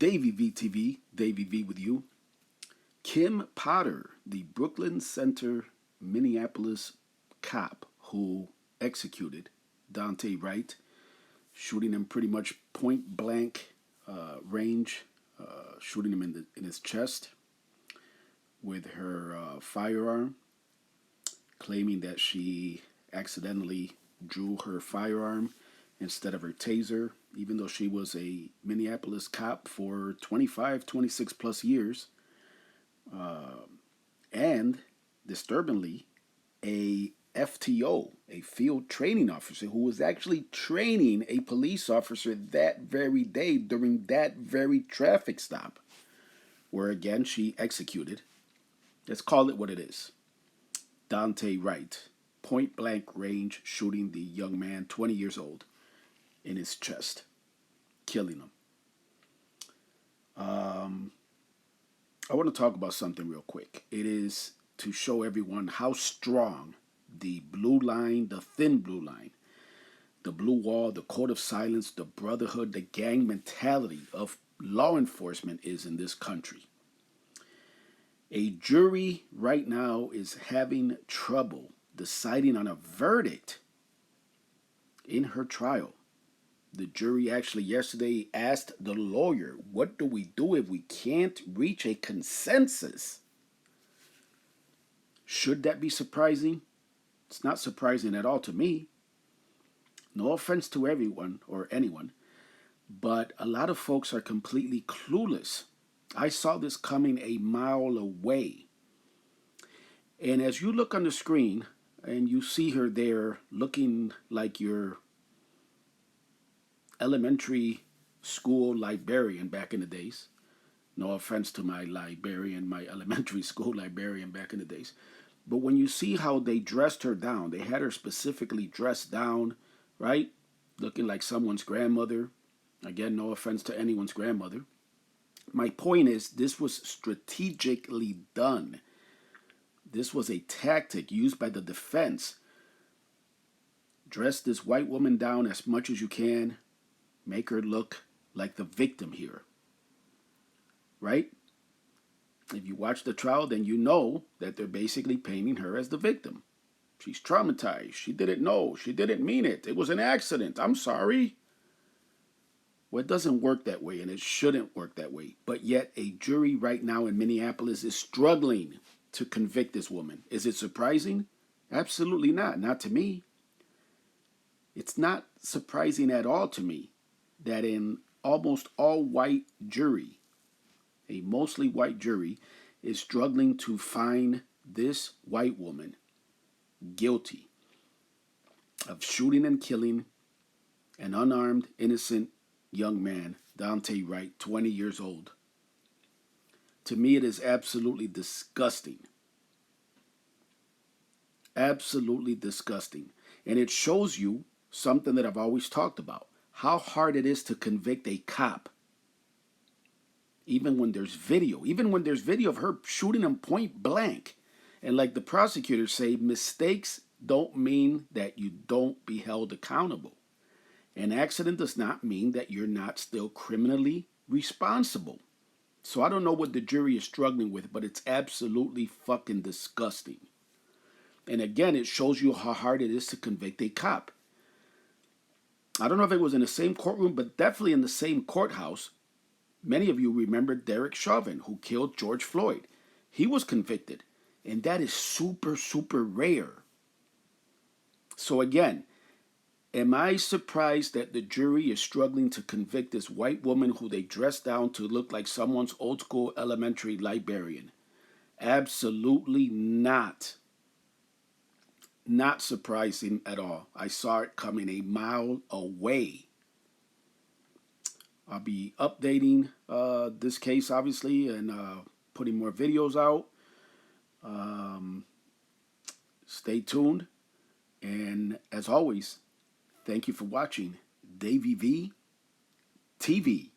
Davey VTV, Davey V with you. Kim Potter, the Brooklyn Center, Minneapolis cop who executed Dante Wright, shooting him pretty much point blank range, shooting him in his chest with her firearm, claiming that she accidentally drew her firearm instead of her taser, even though she was a Minneapolis cop for 25, 26 plus years. And disturbingly, a FTO, a field training officer, who was actually training a police officer that very day during that very traffic stop, where again she executed. Let's call it what it is. Dante Wright, point blank range, shooting the young man, 20 years old, in his chest, killing him. I want to talk about something real quick. It is to show everyone how strong the blue line, the thin blue line, the blue wall, the code of silence, the brotherhood, the gang mentality of law enforcement is in this country. A jury right now is having trouble deciding on a verdict in her trial. The jury actually yesterday asked the lawyer, what do we do if we can't reach a consensus? Should that be surprising? It's not surprising at all to me. No offense to everyone or anyone, but a lot of folks are completely clueless. I saw this coming a mile away. And as you look on the screen and you see her there looking like your elementary school librarian back in the days. No offense to my librarian, my elementary school librarian back in the days. But when you see how they dressed her down, they had her specifically dressed down, right? Looking like someone's grandmother. Again, no offense to anyone's grandmother. My point is, this was strategically done. This was a tactic used by the defense. Dress this white woman down as much as you can. Make her look like the victim here. Right? If you watch the trial, then you know that they're basically painting her as the victim. She's traumatized. She didn't know. She didn't mean it. It was an accident. I'm sorry. Well, it doesn't work that way, and it shouldn't work that way. But yet, a jury right now in Minneapolis is struggling to convict this woman. Is it surprising? Absolutely not. Not to me. It's not surprising at all to me that in almost all white jury, a mostly white jury, is struggling to find this white woman guilty of shooting and killing an unarmed, innocent young man, Dante Wright, 20 years old. To me, it is absolutely disgusting. Absolutely disgusting. And it shows you something that I've always talked about. How hard it is to convict a cop. Even when there's video. Even when there's video of her shooting him point blank. And like the prosecutors say, mistakes don't mean that you don't be held accountable. An accident does not mean that you're not still criminally responsible. So I don't know what the jury is struggling with, but it's absolutely fucking disgusting. And again, it shows you how hard it is to convict a cop. I don't know if it was in the same courtroom, but definitely in the same courthouse. Many of you remember Derek Chauvin, who killed George Floyd. He was convicted, and that is super, super rare. So again, am I surprised that the jury is struggling to convict this white woman who they dressed down to look like someone's old school elementary librarian? Absolutely not. Not surprising at all. I saw it coming a mile away. I'll be updating this case, obviously, and putting more videos out. Stay tuned. And as always, thank you for watching Davey V TV.